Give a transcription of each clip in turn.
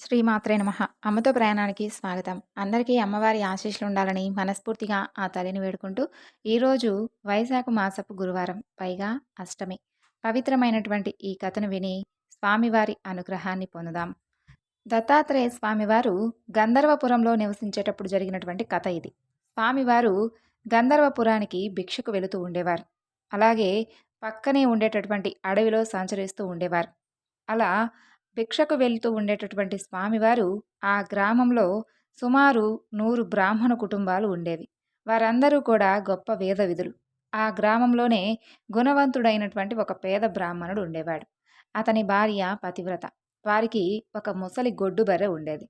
శ్రీమాత్రే నమః. అమ్మతో ప్రయాణానికి స్వాగతం. అందరికీ అమ్మవారి ఆశీస్సులు ఉండాలని మనస్ఫూర్తిగా ఆ తల్లిని వేడుకుంటూ, ఈరోజు వైశాఖ మాసపు గురువారం, పైగా అష్టమి. పవిత్రమైనటువంటి ఈ కథను విని స్వామివారి అనుగ్రహాన్ని పొందుదాం. దత్తాత్రేయ స్వామివారు గంధర్వపురంలో నివసించేటప్పుడు జరిగినటువంటి కథ ఇది. స్వామివారు గంధర్వపురానికి భిక్షకు వెళుతూ ఉండేవారు. అలాగే పక్కనే ఉండేటటువంటి అడవిలో సంచరిస్తూ ఉండేవారు. అలా భిక్షకు వెళ్తూ ఉండేటటువంటి స్వామివారు ఆ గ్రామంలో సుమారు 100 బ్రాహ్మణ కుటుంబాలు ఉండేవి. వారందరూ కూడా గొప్ప వేదవిధులు. ఆ గ్రామంలోనే గుణవంతుడైనటువంటి ఒక పేద బ్రాహ్మణుడు ఉండేవాడు. అతని భార్య పతివ్రత. వారికి ఒక ముసలి గొడ్డు బర్రె ఉండేది.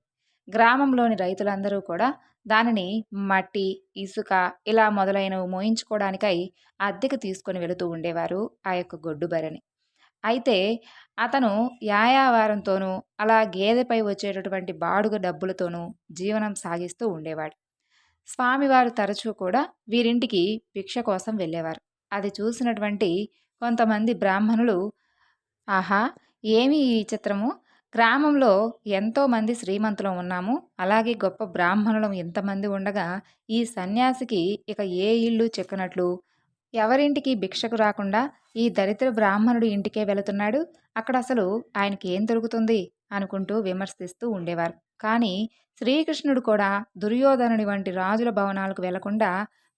గ్రామంలోని రైతులందరూ కూడా దానిని మట్టి, ఇసుక ఇలా మొదలైనవి మోయించుకోవడానికై అద్దెకు తీసుకొని వెళుతూ ఉండేవారు ఆ యొక్క గొడ్డు బర్రెని. అయితే అతను యాయావారంతోనూ, అలా గేదెపై వచ్చేటటువంటి బాడుగ డబ్బులతోనూ జీవనం సాగిస్తూ ఉండేవాడు. స్వామివారు తరచూ కూడా వీరింటికి భిక్ష కోసం వెళ్ళేవారు. అది చూసినటువంటి కొంతమంది బ్రాహ్మణులు, ఆహా! ఏమి ఈ చిత్రము! గ్రామంలో ఎంతోమంది శ్రీమంతులం ఉన్నాము. అలాగే గొప్ప బ్రాహ్మణులం ఇంతమంది ఉండగా, ఈ సన్యాసికి ఇక ఏ ఇల్లు చిక్కనట్లు ఎవరింటికి భిక్షకు రాకుండా ఈ దరిద్ర బ్రాహ్మణుడి ఇంటికే వెళుతున్నాడు. అక్కడ అసలు ఆయనకి ఏం దొరుకుతుంది అనుకుంటూ విమర్శిస్తూ ఉండేవారు. కానీ శ్రీకృష్ణుడు కూడా దుర్యోధనుడి వంటి రాజుల భవనాలకు వెళ్లకుండా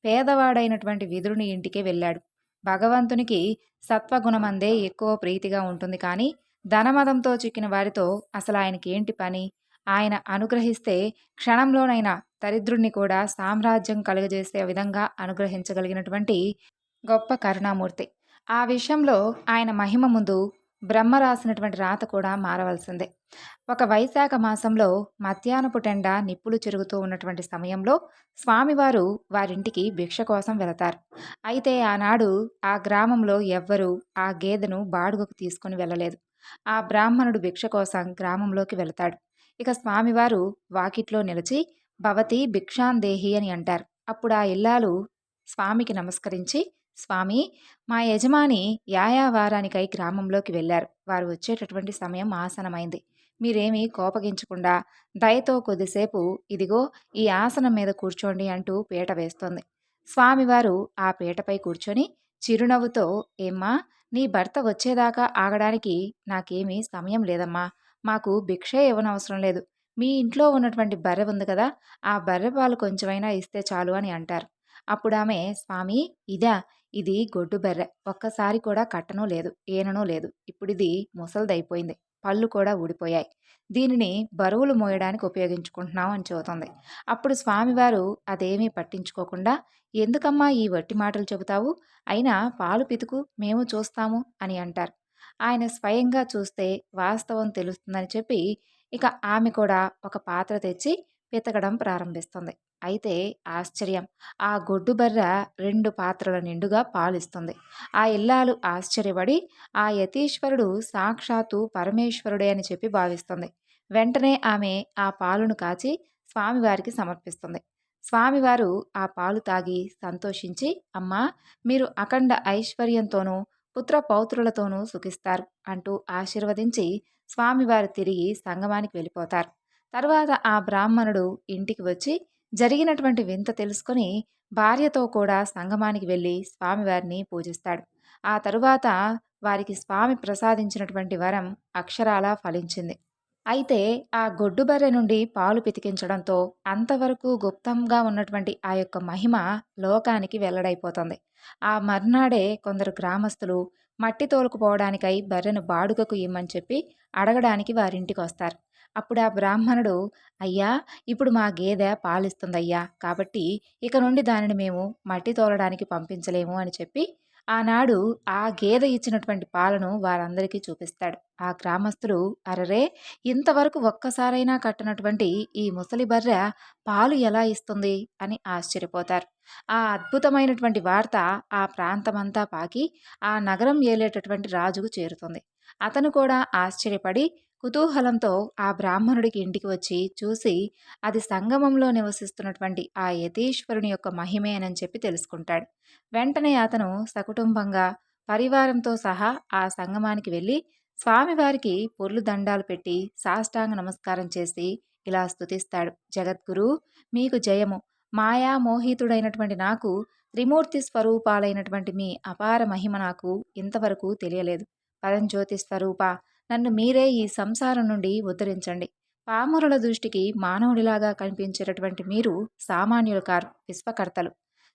పేదవాడైనటువంటి విదురుని ఇంటికే వెళ్ళాడు. భగవంతునికి సత్వగుణమందే ఎక్కువ ప్రీతిగా ఉంటుంది, కానీ ధనమదంతో చిక్కిన వారితో అసలు ఆయనకి ఏంటి పని? ఆయన అనుగ్రహిస్తే క్షణంలోనైనా దరిద్రుణ్ణి కూడా సామ్రాజ్యం కలుగజేసే విధంగా అనుగ్రహించగలిగినటువంటి గొప్ప కరుణామూర్తి. ఆ విషయంలో ఆయన మహిమ ముందు బ్రహ్మ రాసినటువంటి రాత కూడా మారవలసిందే. ఒక వైశాఖ మాసంలో మధ్యాహ్నపు టెండ నిప్పులు చెరుగుతూ ఉన్నటువంటి సమయంలో స్వామివారు వారింటికి భిక్ష కోసం వెళతారు. అయితే ఆనాడు ఆ గ్రామంలో ఎవ్వరూ ఆ గేదెను బాడుగకు తీసుకుని వెళ్ళలేదు. ఆ బ్రాహ్మణుడు భిక్ష కోసం గ్రామంలోకి వెళతాడు. ఇక స్వామివారు వాకిట్లో నిలిచి భవతి భిక్షాందేహి అని అంటారు. అప్పుడు ఆ ఇల్లాలు స్వామికి నమస్కరించి, స్వామి, మా యజమాని యాయావారానికై గ్రామంలోకి వెళ్ళారు. వారు వచ్చేటటువంటి సమయం ఆసనమైంది. మీరేమీ కోపగించకుండా దయతో కొద్దిసేపు ఇదిగో ఈ ఆసనం మీద కూర్చోండి అంటూ పీట వేస్తోంది. స్వామివారు ఆ పీటపై కూర్చొని చిరునవ్వుతో, ఏమ్మా, నీ భర్త వచ్చేదాకా ఆగడానికి నాకేమీ సమయం లేదమ్మా. మాకు భిక్షే ఇవ్వనవసరం లేదు. మీ ఇంట్లో ఉన్నటువంటి బర్రె ఉంది కదా, ఆ బర్రె పాలు కొంచెమైనా ఇస్తే చాలు అని అంటారు. అప్పుడామె, స్వామి, ఇదా, ఇది గొడ్డు బర్రె. ఒక్కసారి కూడా కట్టనూ లేదు, ఈననూ లేదు. ఇప్పుడిది ముసలిదైపోయింది. పళ్ళు కూడా ఊడిపోయాయి. దీనిని బరువులు మోయడానికి ఉపయోగించుకుంటున్నాం అని చెబుతుంది. అప్పుడు స్వామివారు అదేమీ పట్టించుకోకుండా, ఎందుకమ్మా ఈ వట్టి మాటలు చెబుతావు? అయినా పాలు పితుకు, మేము చూస్తాము అని అంటారు. ఆయన స్వయంగా చూస్తే వాస్తవం తెలుస్తుందని చెప్పి ఇక ఆమె కూడా ఒక పాత్ర తెచ్చి పితకడం ప్రారంభిస్తుంది. అయితే ఆశ్చర్యం! ఆ గొడ్డు బర్రె 2 పాత్రల నిండుగా పాలిస్తుంది. ఆ ఇల్లాలు ఆశ్చర్యపడి ఆ యతీశ్వరుడు సాక్షాత్తు పరమేశ్వరుడే అని చెప్పి భావిస్తుంది. వెంటనే ఆమె ఆ పాలును కాచి స్వామివారికి సమర్పిస్తుంది. స్వామివారు ఆ పాలు తాగి సంతోషించి, అమ్మా, మీరు అఖండ ఐశ్వర్యంతోనూ పుత్ర పౌత్రులతోనూ సుఖిస్తారు అంటూ ఆశీర్వదించి స్వామివారు తిరిగి సంగమానికి వెళ్ళిపోతారు. తర్వాత ఆ బ్రాహ్మణుడు ఇంటికి వచ్చి జరిగినటువంటి వింత తెలుసుకొని భార్యతో కూడా సంగమానికి వెళ్ళి స్వామివారిని పూజిస్తాడు. ఆ తరువాత వారికి స్వామి ప్రసాదించినటువంటి వరం అక్షరాలా ఫలించింది. అయితే ఆ గొడ్డు బర్రె నుండి పాలు పితికించడంతో అంతవరకు గుప్తంగా ఉన్నటువంటి ఆ యొక్క మహిమ లోకానికి వెల్లడైపోతుంది. ఆ మర్నాడే కొందరు గ్రామస్తులు మట్టి తోలుకుపోవడానికై బర్రెను బాడుగకు ఇమ్మని చెప్పి అడగడానికి వారింటికి వస్తారు. అప్పుడు ఆ బ్రాహ్మణుడు, అయ్యా, ఇప్పుడు మా గేదె పాలిస్తుందయ్యా, కాబట్టి ఇక నుండి దానిని మేము మట్టి తోలడానికి పంపించలేము అని చెప్పి ఆనాడు ఆ గేదె ఇచ్చినటువంటి పాలను వారందరికీ చూపిస్తాడు. ఆ గ్రామస్తులు, అరరే, ఇంతవరకు ఒక్కసారైనా కట్టనటువంటి ఈ ముసలి బర్రె పాలు ఎలా ఇస్తుంది అని ఆశ్చర్యపోతారు. ఆ అద్భుతమైనటువంటి వార్త ఆ ప్రాంతమంతా పాకి ఆ నగరం ఏలేటటువంటి రాజుకు చేరుతుంది. అతను కూడా ఆశ్చర్యపడి కుతూహలంతో ఆ బ్రాహ్మణుడికి ఇంటికి వచ్చి చూసి అది సంగమంలో నివసిస్తున్నటువంటి ఆ యతీశ్వరుని యొక్క మహిమేనని చెప్పి తెలుసుకుంటాడు. వెంటనే అతను సకుటుంబంగా పరివారంతో సహా ఆ సంగమానికి వెళ్ళి స్వామివారికి పొర్లు దండాలు పెట్టి సాష్టాంగ నమస్కారం చేసి ఇలా స్తుతిస్తాడు. జగద్గురు, మీకు జయము. మాయా మోహితుడైనటువంటి నాకు త్రిమూర్తి స్వరూపాలైనటువంటి మీ అపార మహిమ నాకు ఇంతవరకు తెలియలేదు. పరంజ్యోతి స్వరూప, నన్ను మీరే ఈ సంసారం నుండి ఉద్ధరించండి. పామరుల దృష్టికి మానవుడిలాగా కనిపించేటటువంటి మీరు సామాన్యులు కారు, విశ్వకర్తలు.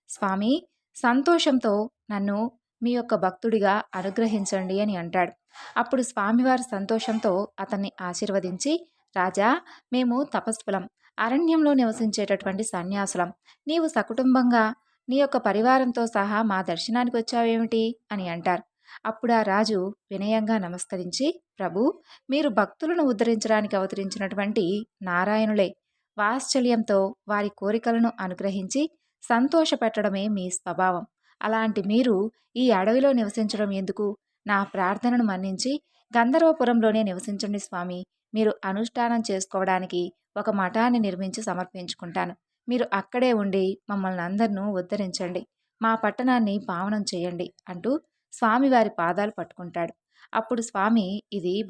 స్వామి, సంతోషంతో నన్ను మీ యొక్క భక్తుడిగా అనుగ్రహించండి అని అంటాడు. అప్పుడు స్వామివారి సంతోషంతో అతన్ని ఆశీర్వదించి, రాజా, మేము తపస్సులం, అరణ్యంలో నివసించేటటువంటి సన్యాసులం. నీవు సకుటుంబంగా నీ యొక్క పరివారంతో సహా మా దర్శనానికి వచ్చావేమిటి అని అంటారు. అప్పుడు ఆ రాజు వినయంగా నమస్కరించి, ప్రభు, మీరు భక్తులను ఉద్ధరించడానికి అవతరించినటువంటి నారాయణులే. వాత్సల్యంతో వారి కోరికలను అనుగ్రహించి సంతోషపెట్టడమే మీ స్వభావం. అలాంటి మీరు ఈ అడవిలో నివసించడం ఎందుకు? నా ప్రార్థనను మన్నించి గంధర్వపురంలోనే నివసించండి స్వామి. మీరు అనుష్ఠానం చేసుకోవడానికి ఒక మఠాన్ని నిర్మించి సమర్పించుకుంటాను. మీరు అక్కడే ఉండి మమ్మల్ని అందరినూ ఉద్ధరించండి. మా పట్టణాన్ని పావనం చేయండి అంటూ స్వామివారి పాదాలు పట్టుకుంటాడు. అప్పుడు స్వామి, ఇది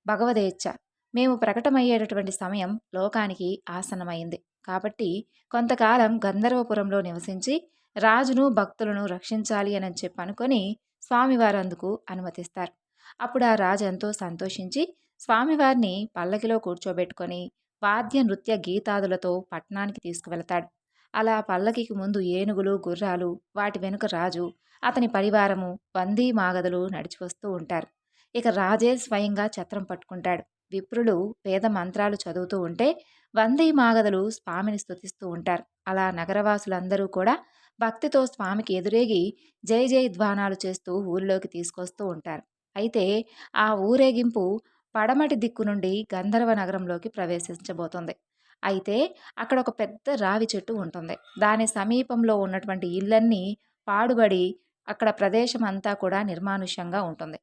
భగవదేచ్ఛ. మేము ప్రకటమయ్యేటటువంటి సమయం లోకానికి ఆసన్నమైంది. కాబట్టి కొంతకాలం గంధర్వపురంలో నివసించి రాజును భక్తులను రక్షించాలి అని చెప్పి అనుకొని స్వామివారు అందుకు అనుమతిస్తారు. అప్పుడు ఆ రాజు ఎంతో సంతోషించి స్వామివారిని పల్లకిలో కూర్చోబెట్టుకొని వాద్య నృత్య గీతాదులతో పట్టణానికి తీసుకువెళతాడు. అలా పల్లకికి ముందు ఏనుగులు, గుర్రాలు, వాటి వెనుక రాజు, అతని పరివారము, వందీ మాగదులు నడిచి వస్తూ ఉంటారు. ఇక రాజే స్వయంగా ఛత్రం పట్టుకుంటాడు. విప్రులు వేద మంత్రాలు చదువుతూ ఉంటే వందీ మాగదులు స్వామిని స్తుతిస్తూ ఉంటారు. అలా నగరవాసులందరూ కూడా భక్తితో స్వామికి ఎదురేగి జై జై ధ్వానాలు చేస్తూ ఊరిలోకి తీసుకొస్తూ ఉంటారు. అయితే ఆ ఊరేగింపు పడమటి దిక్కు నుండి గంధర్వ నగరంలోకి ప్రవేశించబోతుంది. అయితే అక్కడ ఒక పెద్ద రావి చెట్టు ఉంటుంది. దాని సమీపంలో ఉన్నటువంటి ఇళ్ళన్నీ పాడుబడి అక్కడ ప్రదేశం అంతా కూడా నిర్మానుష్యంగా ఉంటుంది.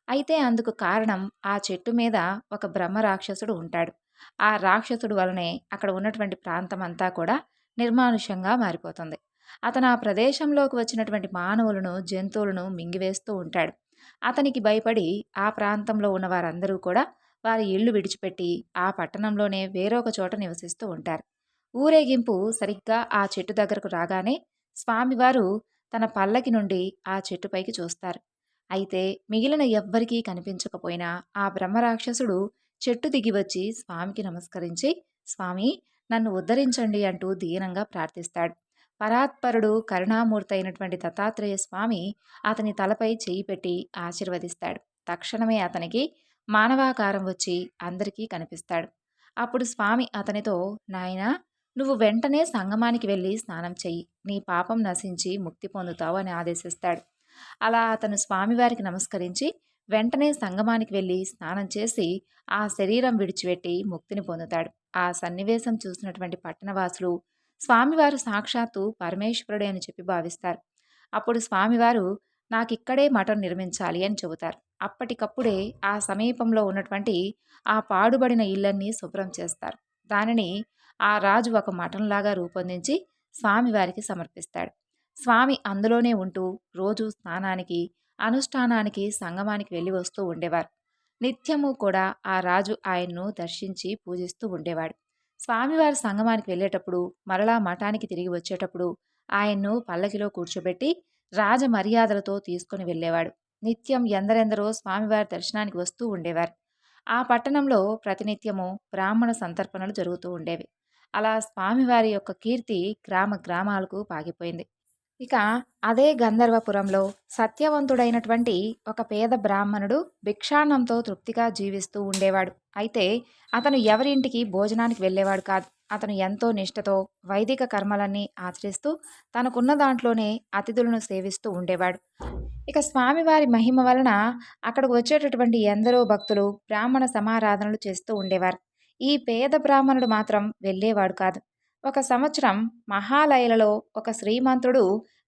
అయితే అందుకు కారణం, ఆ చెట్టు మీద ఒక బ్రహ్మ రాక్షసుడు ఉంటాడు. ఆ రాక్షసుడు వలనే అక్కడ ఉన్నటువంటి ప్రాంతం అంతా కూడా నిర్మానుష్యంగా మారిపోతుంది. అతను ఆ ప్రదేశంలోకి వచ్చినటువంటి మానవులను, జంతువులను మింగివేస్తూ ఉంటాడు. అతనికి భయపడి ఆ ప్రాంతంలో ఉన్న వారందరూ కూడా వారి ఇళ్ళు విడిచిపెట్టి ఆ పట్టణంలోనే వేరొక చోట నివసిస్తూ ఉంటారు. ఊరేగింపు సరిగ్గా ఆ చెట్టు దగ్గరకు రాగానే స్వామివారు తన పల్లకి నుండి ఆ చెట్టుపైకి చూస్తారు. అయితే మిగిలిన ఎవ్వరికీ కనిపించకపోయినా ఆ బ్రహ్మరాక్షసుడు చెట్టు దిగి వచ్చి స్వామికి నమస్కరించి, స్వామి, నన్ను ఉద్ధరించండి అంటూ దీనంగా ప్రార్థిస్తాడు. పరాత్పరుడు, కరుణామూర్తి అయినటువంటి దత్తాత్రేయ స్వామి అతని తలపై చేయి పెట్టి ఆశీర్వదిస్తాడు. తక్షణమే అతనికి మానవాకారం వచ్చి అందరికీ కనిపిస్తాడు. అప్పుడు స్వామి అతనితో, నాయనా, నువ్వు వెంటనే సంగమానికి వెళ్ళి స్నానం చెయ్యి. నీ పాపం నశించి ముక్తి పొందుతావు అని ఆదేశిస్తాడు. అలా అతను స్వామివారికి నమస్కరించి వెంటనే సంగమానికి వెళ్ళి స్నానం చేసి ఆ శరీరం విడిచిపెట్టి ముక్తిని పొందుతాడు. ఆ సన్నివేశం చూసినటువంటి పట్టణవాసులు స్వామివారు సాక్షాత్తు పరమేశ్వరుడే అని చెప్పి భావిస్తారు. అప్పుడు స్వామివారు, నాకిక్కడే మఠం నిర్మించాలి అని చెబుతారు. అప్పటికప్పుడే ఆ సమీపంలో ఉన్నటువంటి ఆ పాడుబడిన ఇళ్ళన్నీ శుభ్రం చేస్తారు. దానిని ఆ రాజు ఒక మఠంలాగా రూపొందించి స్వామివారికి సమర్పిస్తాడు. స్వామి అందులోనే ఉంటూ రోజు స్నానానికి, అనుష్ఠానానికి సంగమానికి వెళ్ళి వస్తూ ఉండేవారు. నిత్యము కూడా ఆ రాజు ఆయన్ను దర్శించి పూజిస్తూ ఉండేవాడు. స్వామివారి సంగమానికి వెళ్ళేటప్పుడు, మరలా మఠానికి తిరిగి వచ్చేటప్పుడు ఆయన్ను పల్లకిలో కూర్చోబెట్టి రాజ మర్యాదలతో తీసుకుని వెళ్ళేవాడు. నిత్యం ఎందరెందరో స్వామివారి దర్శనానికి వస్తూ ఉండేవారు. ఆ పట్టణంలో ప్రతినిత్యము బ్రాహ్మణ సంతర్పణలు జరుగుతూ ఉండేవి. అలా స్వామివారి యొక్క కీర్తి గ్రామ గ్రామాలకు పాకిపోయింది. ఇక అదే గంధర్వపురంలో సత్యవంతుడైనటువంటి ఒక పేద బ్రాహ్మణుడు భిక్షాన్నంతో తృప్తిగా జీవిస్తూ ఉండేవాడు. అయితే అతను ఎవరింటికి భోజనానికి వెళ్ళేవాడు కాదు. అతను ఎంతో నిష్ఠతో వైదిక కర్మలన్నీ ఆచరిస్తూ తనకున్న దాంట్లోనే అతిథులను సేవిస్తూ ఉండేవాడు. ఇక స్వామివారి మహిమ వలన అక్కడికి వచ్చేటటువంటి ఎందరో భక్తులు బ్రాహ్మణ సమారాధనలు చేస్తూ ఉండేవారు. ఈ పేద బ్రాహ్మణుడు మాత్రం వెళ్ళేవాడు కాదు. ఒక సంవత్సరం మహాలయలలో ఒక శ్రీమంతుడు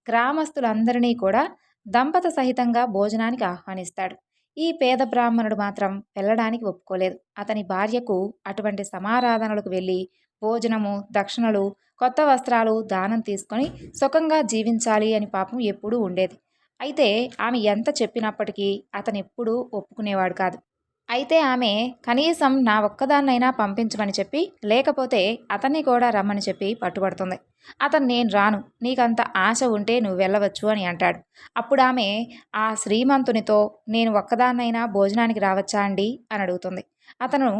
గ్రామస్తులందరినీ కూడా దంపత సహితంగా భోజనానికి ఆహ్వానిస్తాడు. ఈ పేద బ్రాహ్మణుడు మాత్రం వెళ్ళడానికి ఒప్పుకోలేదు. అతని భార్యకు అటువంటి సమారాధనలకు వెళ్ళి భోజనము, దక్షిణలు, కొత్త వస్త్రాలు దానం తీసుకొని సుఖంగా జీవించాలి అని పాపం ఎప్పుడూ ఉండేది. అయితే ఆమె ఎంత చెప్పినప్పటికీ అతనెప్పుడూ ఒప్పుకునేవాడు కాదు. అయితే ఆమె కనీసం నా ఒక్కదాన్నైనా పంపించమని చెప్పి, లేకపోతే అతన్ని కూడా రమ్మని చెప్పి పట్టుబడుతుంది. అతను నేను రాను, నీకంత ఆశ ఉంటే నువ్వు వెళ్ళవచ్చు అని అంటాడు. అప్పుడామె ఆ శ్రీమంతునితో నేను ఒక్కదాన్నైనా భోజనానికి రావచ్చా అండి అని అడుగుతుంది. అతను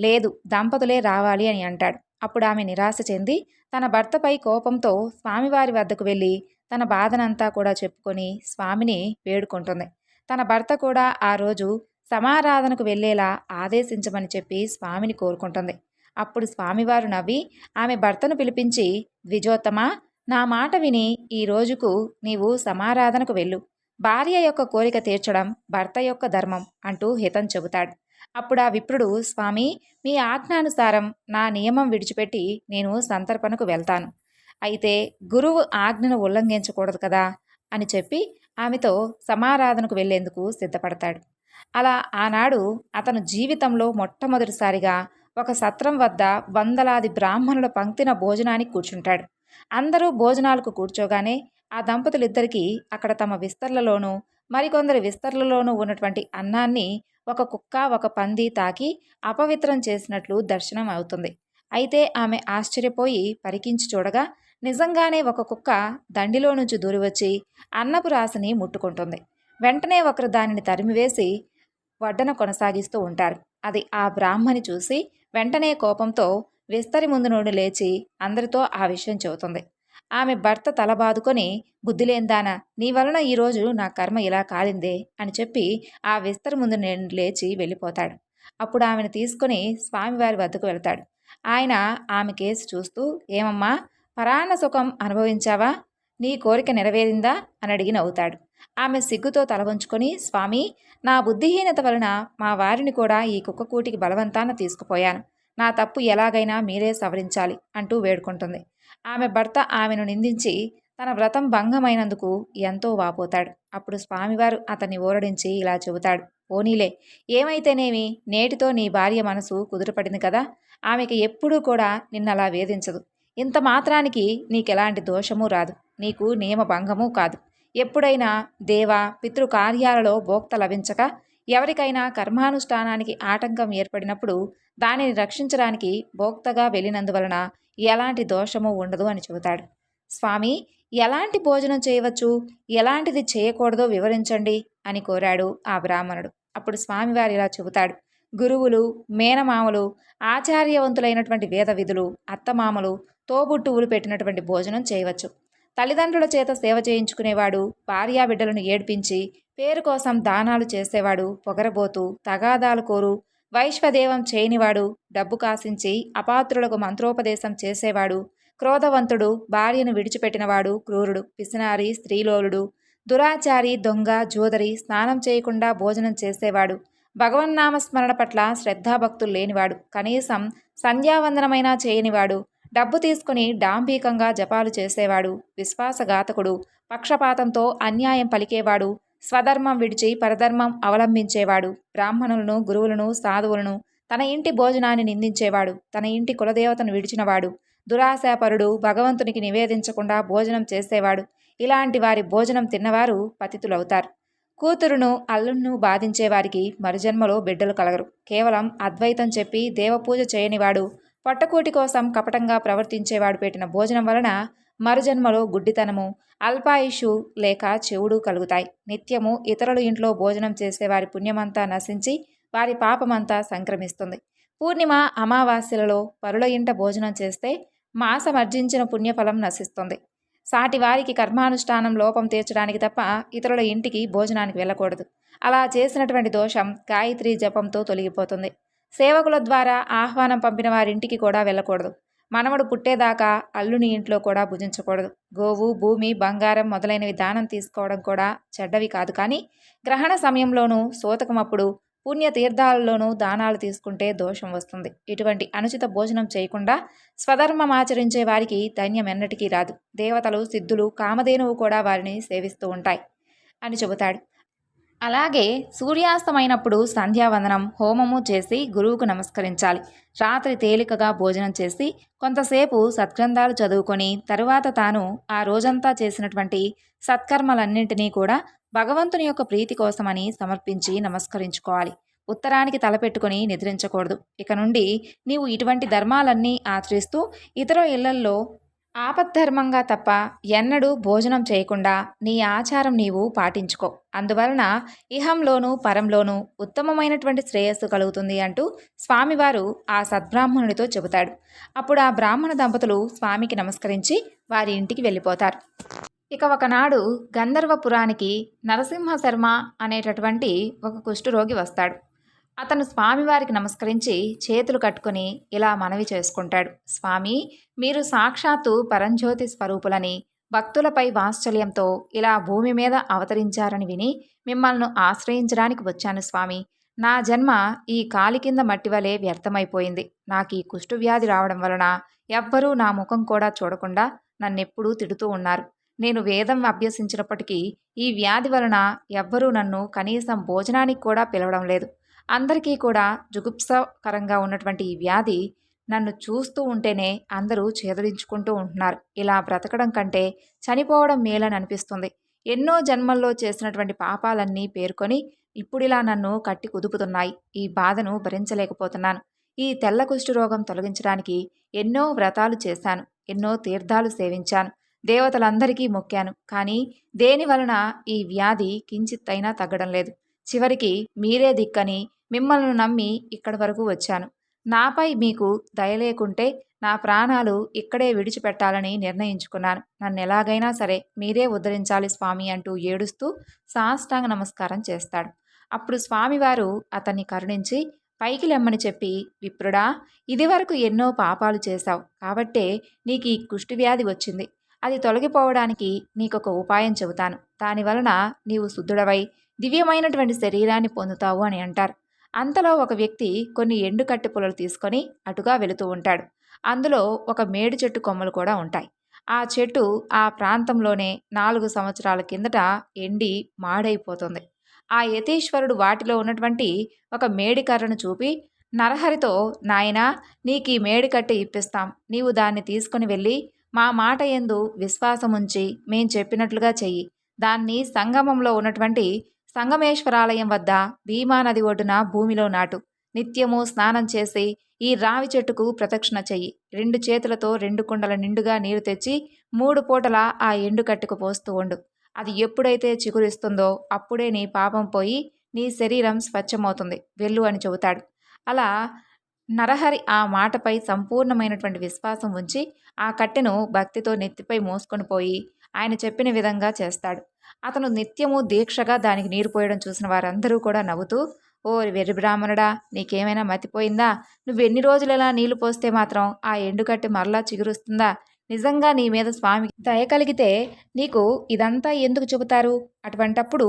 లేదు, దంపతులే రావాలి అని అంటాడు. అప్పుడు ఆమె నిరాశ చెంది తన భర్తపై కోపంతో స్వామివారి వద్దకు వెళ్ళి తన బాధనంతా కూడా చెప్పుకొని స్వామిని వేడుకుంటుంది. తన భర్త కూడా ఆ రోజు సమారాధనకు వెళ్ళేలా ఆదేశించమని చెప్పి స్వామిని కోరుకుంటుంది. అప్పుడు స్వామివారు నవ్వి ఆమె భర్తను పిలిపించి, ద్విజోత్తమా, నా మాట విని ఈ రోజుకు నీవు సమారాధనకు వెళ్ళు. భార్య యొక్క కోరిక తీర్చడం భర్త యొక్క ధర్మం అంటూ హితం చెబుతాడు. అప్పుడు ఆ విప్రుడు, స్వామి, మీ ఆజ్ఞానుసారం నా నియమం విడిచిపెట్టి నేను సంతర్పణకు వెళ్తాను. అయితే గురువు ఆజ్ఞను ఉల్లంఘించకూడదు కదా అని చెప్పి ఆమెతో సమారాధనకు వెళ్లేందుకు సిద్ధపడతాడు. అలా ఆనాడు అతను జీవితంలో మొట్టమొదటిసారిగా ఒక సత్రం వద్ద వందలాది బ్రాహ్మణుల పంక్తిన భోజనానికి కూర్చుంటాడు. అందరూ భోజనాలకు కూర్చోగానే ఆ దంపతులిద్దరికీ అక్కడ తమ విస్తర్లలోనూ మరికొందరి విస్తర్లలోనూ ఉన్నటువంటి అన్నాన్ని ఒక కుక్క ఒక పంది తాకి అపవిత్రం చేసినట్లు దర్శనం అవుతుంది. అయితే ఆమె ఆశ్చర్యపోయి పరికించి చూడగా నిజంగానే ఒక కుక్క దండిలో నుంచి దూరివచ్చి అన్నపు రాశిని ముట్టుకుంటుంది. వెంటనే ఒకరు దానిని తరిమివేసి వడ్డన కొనసాగిస్తూ ఉంటారు. అది ఆ బ్రాహ్మణి చూసి వెంటనే కోపంతో విస్తరి ముందు నుండి లేచి అందరితో ఆ విషయం చెబుతుంది. ఆమె భర్త తల బాదుకొని, బుద్ధిలేందానా, నీ వలన ఈరోజు నా కర్మ ఇలా కాలిందే అని చెప్పి ఆ విస్తరి ముందు నుండి లేచి వెళ్ళిపోతాడు. అప్పుడు ఆమెను తీసుకుని స్వామివారి వద్దకు వెళ్తాడు. ఆయన ఆమె కేసు చూస్తూ, ఏమమ్మా, పరాన్న సుఖం అనుభవించావా, నీ కోరిక నెరవేరిందా అని అడిగి నవ్వుతాడు. ఆమె సిగ్గుతో తల వంచుకొని, స్వామి, నా బుద్ధిహీనత వలన మా వారిని కూడా ఈ కుక్కకూటికి బలవంతాన తీసుకుపోయాను. నా తప్పు ఎలాగైనా మీరే సవరించాలి అంటూ వేడుకుంటుంది. ఆమె భర్త ఆమెను నిందించి తన వ్రతం భంగమైనందుకు ఎంతో వాపోతాడు. అప్పుడు స్వామివారు అతన్ని ఊరడించి ఇలా చెబుతాడు, పోనీలే, ఏమైతేనేమి, నేటితో నీ భార్య మనసు కుదుటపడింది కదా, ఆమెకి ఎప్పుడూ కూడా నిన్నలా వేధించదు. ఇంత మాత్రానికి నీకెలాంటి దోషమూ రాదు, నీకు నియమ భంగమూ కాదు. ఎప్పుడైనా దేవ పితృకార్యాలలో భోక్త లభించక ఎవరికైనా కర్మానుష్ఠానానికి ఆటంకం ఏర్పడినప్పుడు దానిని రక్షించడానికి భోక్తగా వెళ్ళినందువలన ఎలాంటి దోషము ఉండదు అని చెబుతాడు. స్వామి, ఎలాంటి భోజనం చేయవచ్చు, ఎలాంటిది చేయకూడదో వివరించండి అని కోరాడు ఆ బ్రాహ్మణుడు. అప్పుడు స్వామివారు ఇలా చెబుతాడు, గురువులు, మేనమామలు, ఆచార్యవంతులైనటువంటి వేద విధులు, అత్తమామలు, తోబుట్టువులు పెట్టినటువంటి భోజనం చేయవచ్చు. తల్లిదండ్రుల చేత సేవ చేయించుకునేవాడు, భార్యాబిడ్డలను ఏడ్పించి పేరు కోసం దానాలు చేసేవాడు, పొగరబోతూ, తగాదాలు కోరు, వైశ్వదేవం చేయనివాడు, డబ్బు కాసించి అపాత్రులకు మంత్రోపదేశం చేసేవాడు, క్రోధవంతుడు, భార్యను విడిచిపెట్టినవాడు, క్రూరుడు, పిసినారి, స్త్రీలోలుడు, దురాచారి, దొంగ, జోదరి, స్నానం చేయకుండా భోజనం చేసేవాడు, భగవన్నామస్మరణ పట్ల శ్రద్ధాభక్తులు లేనివాడు, కనీసం సంధ్యావందనమైనా చేయనివాడు, డబ్బు తీసుకుని డాంబీకంగా జపాలు చేసేవాడు, విశ్వాసఘాతకుడు, పక్షపాతంతో అన్యాయం పలికేవాడు, స్వధర్మం విడిచి పరధర్మం అవలంబించేవాడు, బ్రాహ్మణులను, గురువులను, సాధువులను, తన ఇంటి భోజనాన్ని నిందించేవాడు, తన ఇంటి కులదేవతను విడిచినవాడు, దురాశాపరుడు, భగవంతునికి నివేదించకుండా భోజనం చేసేవాడు, ఇలాంటి వారి భోజనం తిన్నవారు పతితులవుతారు. కూతురును, అల్లును బాధించేవారికి మరుజన్మలో బిడ్డలు కలగరు. కేవలం అద్వైతం చెప్పి దేవపూజ చేయనివాడు, పొట్టకూటి కోసం కపటంగా ప్రవర్తించేవాడు పెట్టిన భోజనం వలన మరుజన్మలో గుడ్డితనము, అల్పాయుషు లేక చెవుడు కలుగుతాయి. నిత్యము ఇతరుల ఇంట్లో భోజనం చేసేవారి పుణ్యమంతా నశించి వారి పాపమంతా సంక్రమిస్తుంది. పూర్ణిమ, అమావాస్యలలో పరుల ఇంట భోజనం చేస్తే మాసమర్జించిన పుణ్యఫలం నశిస్తుంది. సాటి వారికి కర్మానుష్ఠానం లోపం తీర్చడానికి తప్ప ఇతరుల ఇంటికి భోజనానికి వెళ్ళకూడదు. అలా చేసినటువంటి దోషం గాయత్రి జపంతో తొలగిపోతుంది. సేవకుల ద్వారా ఆహ్వానం పంపిన వారింటికి కూడా వెళ్ళకూడదు. మనవడు పుట్టేదాకా అల్లుని ఇంట్లో కూడా భుజించకూడదు. గోవు, భూమి, బంగారం మొదలైనవి దానం తీసుకోవడం కూడా చెడ్డవి కాదు. కానీ గ్రహణ సమయంలోనూ, సూతకమప్పుడు, పుణ్యతీర్థాలలోనూ దానాలు తీసుకుంటే దోషం వస్తుంది. ఇటువంటి అనుచిత భోజనం చేయకుండా స్వధర్మం ఆచరించే వారికి ధన్యం ఎన్నటికీ రాదు. దేవతలు, సిద్ధులు, కామధేనువు కూడా వారిని సేవిస్తూ ఉంటాయి అని చెబుతాడు. అలాగే సూర్యాస్తమైనప్పుడు సంధ్యావందనం, హోమము చేసి గురువుకు నమస్కరించాలి. రాత్రి తేలికగా భోజనం చేసి కొంతసేపు సత్గ్రంథాలు చదువుకొని తరువాత తాను ఆ రోజంతా చేసినటువంటి సత్కర్మలన్నింటినీ కూడా భగవంతుని యొక్క ప్రీతి కోసమని సమర్పించి నమస్కరించుకోవాలి. ఉత్తరానికి తలపెట్టుకొని నిద్రించకూడదు. ఇక నుండి నీవు ఇటువంటి ధర్మాలన్నీ ఆచరిస్తూ ఇతర ఇళ్లల్లో ఆపద్ధర్మంగా తప్ప ఎన్నడూ భోజనం చేయకుండా నీ ఆచారం నీవు పాటించుకో. అందువలన ఇహంలోనూ పరంలోనూ ఉత్తమమైనటువంటి శ్రేయస్సు కలుగుతుంది అంటూ స్వామివారు ఆ సద్బ్రాహ్మణుడితో చెబుతాడు. అప్పుడు ఆ బ్రాహ్మణ దంపతులు స్వామికి నమస్కరించి వారి ఇంటికి వెళ్ళిపోతారు. ఇక ఒకనాడు గంధర్వపురానికి నరసింహ శర్మ అనేటటువంటి ఒక కుష్ఠరోగి వస్తాడు. అతను స్వామివారికి నమస్కరించి చేతులు కట్టుకుని ఇలా మనవి చేసుకుంటాడు. స్వామి, మీరు సాక్షాత్తు పరంజ్యోతి స్వరూపులని, భక్తులపై వాత్సల్యంతో ఇలా భూమి మీద అవతరించారని విని మిమ్మల్ని ఆశ్రయించడానికి వచ్చాను స్వామి. నా జన్మ ఈ కాలి కింద మట్టి వలె వ్యర్థమైపోయింది. నాకు ఈ కుష్ఠవ్యాధి రావడం వలన ఎవ్వరూ నా ముఖం కూడా చూడకుండా నన్నెప్పుడూ తిడుతూ ఉన్నారు. నేను వేదం అభ్యసించినప్పటికీ ఈ వ్యాధి వలన ఎవ్వరూ నన్ను కనీసం భోజనానికి కూడా పిలవడం లేదు. అందరికీ కూడా జుగుప్సకరంగా ఉన్నటువంటి ఈ వ్యాధి నన్ను చూస్తూ ఉంటేనే అందరూ చేదరించుకుంటూ ఉంటున్నారు. ఇలా బ్రతకడం కంటే చనిపోవడం మేలని అనిపిస్తుంది. ఎన్నో జన్మల్లో చేసినటువంటి పాపాలన్నీ పేర్కొని ఇప్పుడిలా నన్ను కట్టి కుదుపుతున్నాయి. ఈ బాధను భరించలేకపోతున్నాను. ఈ తెల్ల కుష్ఠరోగం తొలగించడానికి ఎన్నో వ్రతాలు చేశాను, ఎన్నో తీర్థాలు సేవించాను, దేవతలందరికీ మొక్కాను. కానీ దేని వలన ఈ వ్యాధి కించిత్తైనా తగ్గడం లేదు. చివరికి మీరే దిక్కని మిమ్మల్ని నమ్మి ఇక్కడి వరకు వచ్చాను. నాపై మీకు దయ లేకుంటే నా ప్రాణాలు ఇక్కడే విడిచిపెట్టాలని నిర్ణయించుకున్నాను. నన్ను ఎలాగైనా సరే మీరే ఉద్ధరించాలి స్వామి అంటూ ఏడుస్తూ సాష్టాంగ నమస్కారం చేస్తాడు. అప్పుడు స్వామివారు అతన్ని కరుణించి పైకి లెమ్మని చెప్పి, విప్రుడా, ఇదివరకు ఎన్నో పాపాలు చేశావు కాబట్టే నీకు ఈ కుష్ఠవ్యాధి వచ్చింది. అది తొలగిపోవడానికి నీకొక ఉపాయం చెబుతాను. దానివలన నీవు శుద్ధుడవై దివ్యమైనటువంటి శరీరాన్ని పొందుతావు అని అంటారు. అంతలో ఒక వ్యక్తి కొన్ని ఎండుకట్టె పుల్లలు తీసుకొని అటుగా వెళుతూ ఉంటాడు. అందులో ఒక మేడి చెట్టు కొమ్మలు కూడా ఉంటాయి. ఆ చెట్టు ఆ ప్రాంతంలోనే 4 సంవత్సరాల కిందట ఎండి మాడైపోతుంది. ఆ యతీశ్వరుడు వాటిలో ఉన్నటువంటి ఒక మేడి కర్రను చూపి నరహరితో, నాయనా, నీకు ఈ మేడి కట్టె ఇప్పిస్తాం. నీవు దాన్ని తీసుకుని వెళ్ళి మా మాట యందు విశ్వాసముంచి మేం చెప్పినట్లుగా చెయ్యి. దాన్ని సంగమంలో ఉన్నటువంటి సంగమేశ్వరాలయం వద్ద భీమా నది ఒడ్డున భూమిలో నాటు. నిత్యము స్నానం చేసి ఈ రావి చెట్టుకు ప్రదక్షిణ చెయ్యి. 2 చేతులతో 2 కుండల నిండుగా నీరు తెచ్చి 3 పూటలా ఆ ఎండుకట్టెకు పోస్తూ ఉండు. అది ఎప్పుడైతే చిగురిస్తుందో అప్పుడే నీ పాపం పోయి నీ శరీరం స్వచ్ఛమవుతుంది. వెళ్ళు అని చెబుతాడు. అలా నరహరి ఆ మాటపై సంపూర్ణమైనటువంటి విశ్వాసం ఉంచి ఆ కట్టెను భక్తితో నెత్తిపై మోసుకొని పోయి ఆయన చెప్పిన విధంగా చేస్తాడు. అతను నిత్యము దీక్షగా దానికి నీరు పోయడం చూసిన వారందరూ కూడా నవ్వుతూ, ఓ వెర్రి బ్రాహ్మణుడా, నీకేమైనా మతిపోయిందా? నువ్వెన్ని రోజులు ఇలా నీళ్లు పోస్తే మాత్రం ఆ ఎండుకట్టె మరలా చిగురుస్తుందా? నిజంగా నీ మీద స్వామి దయ కలిగితే నీకు ఇదంతా ఎందుకు చెబుతారు? అటువంటప్పుడు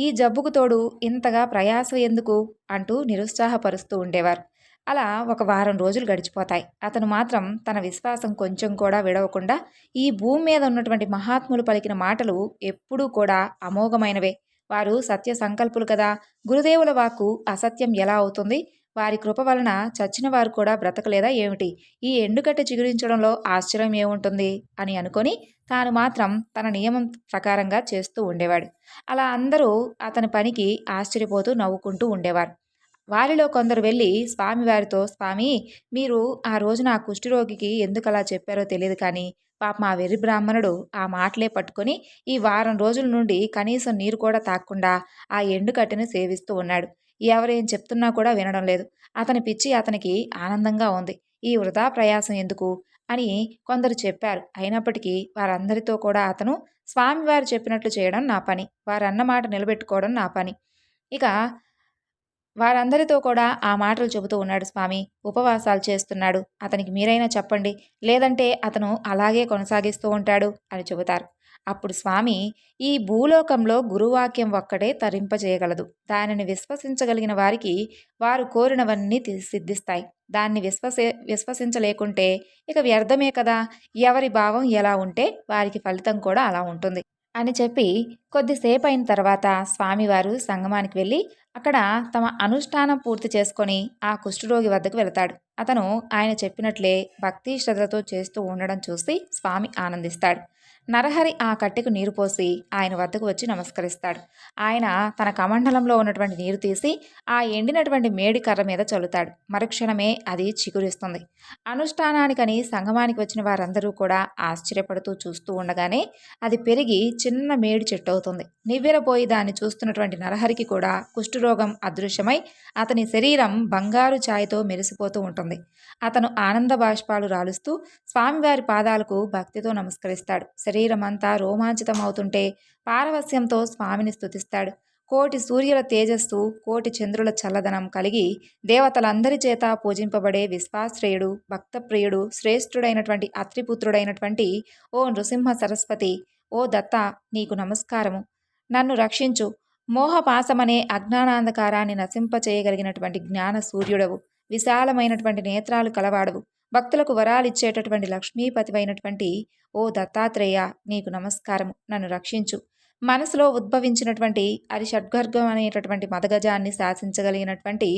ఈ జబ్బుకు తోడు ఇంతగా ప్రయాస ఎందుకు అంటూ నిరుత్సాహపరుస్తూ ఉండేవారు. అలా ఒక వారం రోజులు గడిచిపోతాయి. అతను మాత్రం తన విశ్వాసం కొంచెం కూడా విడవకుండా ఈ భూమి మీద ఉన్నటువంటి మహాత్ములు పలికిన మాటలు ఎప్పుడూ కూడా అమోఘమైనవే. వారు సత్య సంకల్పులు కదా. గురుదేవుల వాక్కు అసత్యం ఎలా అవుతుంది? వారి కృప వలన చచ్చిన వారు కూడా బ్రతకలేదా ఏమిటి? ఈ ఎండుకట్టె చిగురించడంలో ఆశ్చర్యం ఏముంటుంది అని అనుకొని తాను మాత్రం తన నియమం ప్రకారంగా చేస్తూ ఉండేవాడు. అలా అందరూ అతని పనికి ఆశ్చర్యపోతూ నవ్వుకుంటూ ఉండేవారు. వారిలో కొందరు వెళ్ళి స్వామివారితో, స్వామి, మీరు ఆ రోజున ఆ కుష్ఠరోగికి ఎందుకు అలా చెప్పారో తెలియదు కానీ పాపం ఆ వెర్రి బ్రాహ్మణుడు ఆ మాటలే పట్టుకొని ఈ వారం రోజుల నుండి కనీసం నీరు కూడా తాగకుండా ఆ ఎండుకట్టెను సేవిస్తూ ఉన్నాడు. ఎవరేం చెప్తున్నా కూడా వినడం లేదు. అతని పిచ్చి అతనికి ఆనందంగా ఉంది. ఈ వృధా ప్రయాసం ఎందుకు అని కొందరు చెప్పారు. అయినప్పటికీ వారందరితో కూడా అతను, స్వామివారు చెప్పినట్లు చేయడం నా పని, వారన్న మాట నిలబెట్టుకోవడం నా పని. ఇక వారందరితో కూడా ఆ మాటలు చెబుతూ ఉన్నాడు. స్వామి ఉపవాసాలు చేస్తున్నాడు, అతనికి మీరైనా చెప్పండి, లేదంటే అతను అలాగే కొనసాగిస్తూ ఉంటాడు అని చెబుతారు. అప్పుడు స్వామి, ఈ భూలోకంలో గురువాక్యం ఒక్కడే తరింపజేయగలదు. దానిని విశ్వసించగలిగిన వారికి వారు కోరినవన్నీ సిద్ధిస్తాయి. దాన్ని విశ్వసించలేకుంటే ఇక వ్యర్థమే కదా. ఎవరి భావం ఎలా ఉంటే వారికి ఫలితం కూడా అలా ఉంటుంది అని చెప్పి కొద్దిసేపు అయిన తర్వాత స్వామివారు సంగమానికి వెళ్ళి అక్కడ తమ అనుష్ఠానం పూర్తి చేసుకొని ఆ కుష్ఠరోగి వద్దకు వెళతాడు. అతను ఆయన చెప్పినట్లే భక్తి శ్రద్ధతో చేస్తూ ఉండడం చూసి స్వామి ఆనందిస్తాడు. నరహరి ఆ కట్టెకు నీరు పోసి ఆయన వద్దకు వచ్చి నమస్కరిస్తాడు. ఆయన తన కమండలంలో ఉన్నటువంటి నీరు తీసి ఆ ఎండినటువంటి మేడి కర్ర మీద చల్లుతాడు. మరుక్షణమే అది చిగురిస్తుంది. అనుష్ఠానానికని సంగమానికి వచ్చిన వారందరూ కూడా ఆశ్చర్యపడుతూ చూస్తూ ఉండగానే అది పెరిగి చిన్న మేడి చెట్టు అవుతుంది. నివ్వెరపోయి దాన్ని చూస్తున్నటువంటి నరహరికి కూడా కుష్ఠరోగం అదృశ్యమై అతని శరీరం బంగారు ఛాయతో మెరిసిపోతూ ఉంటుంది. అతను ఆనంద బాష్పాలు రాలుస్తూ స్వామివారి పాదాలకు భక్తితో నమస్కరిస్తాడు. శరీరమంతా రోమాంచితమవుతుంటే పారవస్యంతో స్వామిని స్తుతిస్తాడు. కోటి సూర్యుల తేజస్సు, కోటి చంద్రుల చల్లదనం కలిగి దేవతలందరి చేత పూజింపబడే విశ్వాశ్రయుడు, భక్తప్రియుడు, శ్రేష్ఠుడైనటువంటి అత్రిపుత్రుడైనటువంటి ఓ నృసింహ సరస్వతి, ఓ దత్త, నీకు నమస్కారము. నన్ను రక్షించు. మోహపాసమనే అజ్ఞానాంధకారాన్ని నశింపచేయగలిగినటువంటి జ్ఞాన సూర్యుడవు, విశాలమైనటువంటి నేత్రాలు కలవాడవు, భక్తులకు వరాలిచ్చేటటువంటి లక్ష్మీపతివైనటువంటి ఓ దత్తాత్రేయ, నీకు నమస్కారము. నన్ను రక్షించు. మనసులో ఉద్భవించినటువంటి అరిషడ్గర్గం అనేటటువంటి మదగజాన్ని శాసించగలిగినటువంటి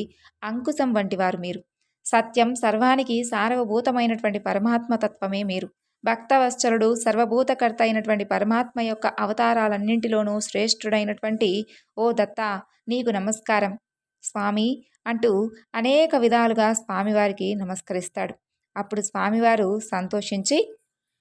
అంకుశం వంటి వారు మీరు. సత్యం సర్వానికి సార్వభూతమైనటువంటి పరమాత్మతత్వమే మీరు. భక్తవత్సలుడు, సర్వభూతకర్త అయినటువంటి పరమాత్మ యొక్క అవతారాలన్నింటిలోనూ శ్రేష్ఠుడైనటువంటి ఓ దత్త, నీకు నమస్కారం స్వామి అంటూ అనేక విధాలుగా స్వామివారికి నమస్కరిస్తాడు. అప్పుడు స్వామివారు సంతోషించి,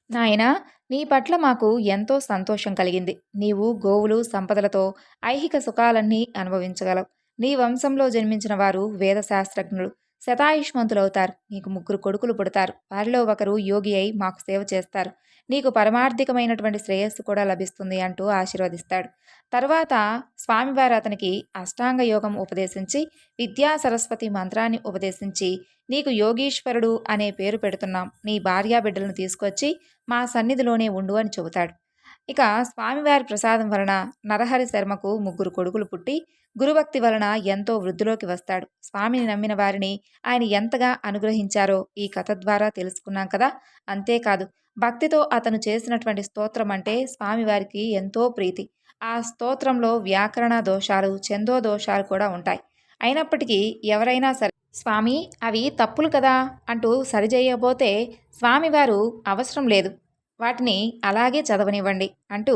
నాయనా, నీ పట్ల మాకు ఎంతో సంతోషం కలిగింది. నీవు గోవులు సంపదలతో ఐహిక సుఖాలన్నీ అనుభవించగలవు. నీ వంశంలో జన్మించిన వారు వేదశాస్త్రజ్ఞులు, శతాయుష్మంతులవుతారు. నీకు 3 కొడుకులు పుడతారు. వారిలో ఒకరు యోగి అయి మాకు సేవ చేస్తారు. నీకు పరమార్థికమైనటువంటి శ్రేయస్సు కూడా లభిస్తుంది అంటూ ఆశీర్వదిస్తాడు. తరువాత స్వామివారు అతనికి అష్టాంగ యోగం ఉపదేశించి, విద్యా సరస్వతి మంత్రాన్ని ఉపదేశించి, నీకు యోగీశ్వరుడు అనే పేరు పెడుతున్నాం. నీ భార్యాబిడ్డలను తీసుకొచ్చి మా సన్నిధిలోనే ఉండు అని చెబుతాడు. ఇక స్వామివారి ప్రసాదం వలన నరహరి శర్మకు 3 కొడుకులు పుట్టి గురుభక్తి వలన ఎంతో వృద్ధిలోకి వస్తాడు. స్వామిని నమ్మిన వారిని ఆయన ఎంతగా అనుగ్రహించారో ఈ కథ ద్వారా తెలుసుకున్నాం కదా. అంతేకాదు, భక్తితో అతను చేసినటువంటి స్తోత్రం అంటే స్వామివారికి ఎంతో ప్రీతి. ఆ స్తోత్రంలో వ్యాకరణ దోషాలు, ఛందో దోషాలు కూడా ఉంటాయి. అయినప్పటికీ ఎవరైనా సరే స్వామి అవి తప్పులు కదా అంటూ సరిచేయబోతే స్వామివారు అవసరం లేదు, వాటిని అలాగే చదవనివ్వండి అంటూ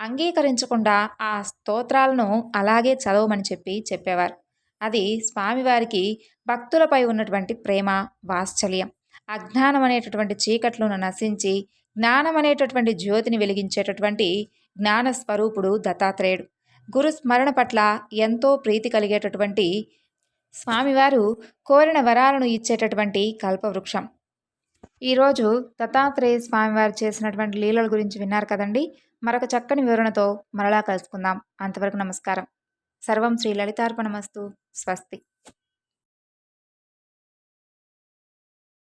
అంగీకరించకుండా ఆ స్తోత్రాలను అలాగే చదవమని చెప్పేవారు. అది స్వామివారికి భక్తులపై ఉన్నటువంటి ప్రేమ, వాత్సల్యం. అజ్ఞానం అనేటటువంటి చీకట్లను నశించి జ్ఞానం అనేటటువంటి జ్యోతిని వెలిగించేటటువంటి జ్ఞానస్వరూపుడు దత్తాత్రేయుడు. గురు స్మరణ పట్ల ఎంతో ప్రీతి కలిగేటటువంటి స్వామివారు కోరిన వరాలను ఇచ్చేటటువంటి కల్పవృక్షం. ఈరోజు దత్తాత్రేయ స్వామివారు చేసినటువంటి లీలల గురించి విన్నారు కదండి. మరొక చక్కని వివరణతో మరలా కలుసుకుందాం. అంతవరకు నమస్కారం. సర్వం శ్రీ లలితార్పణమస్తు. స్వస్తి.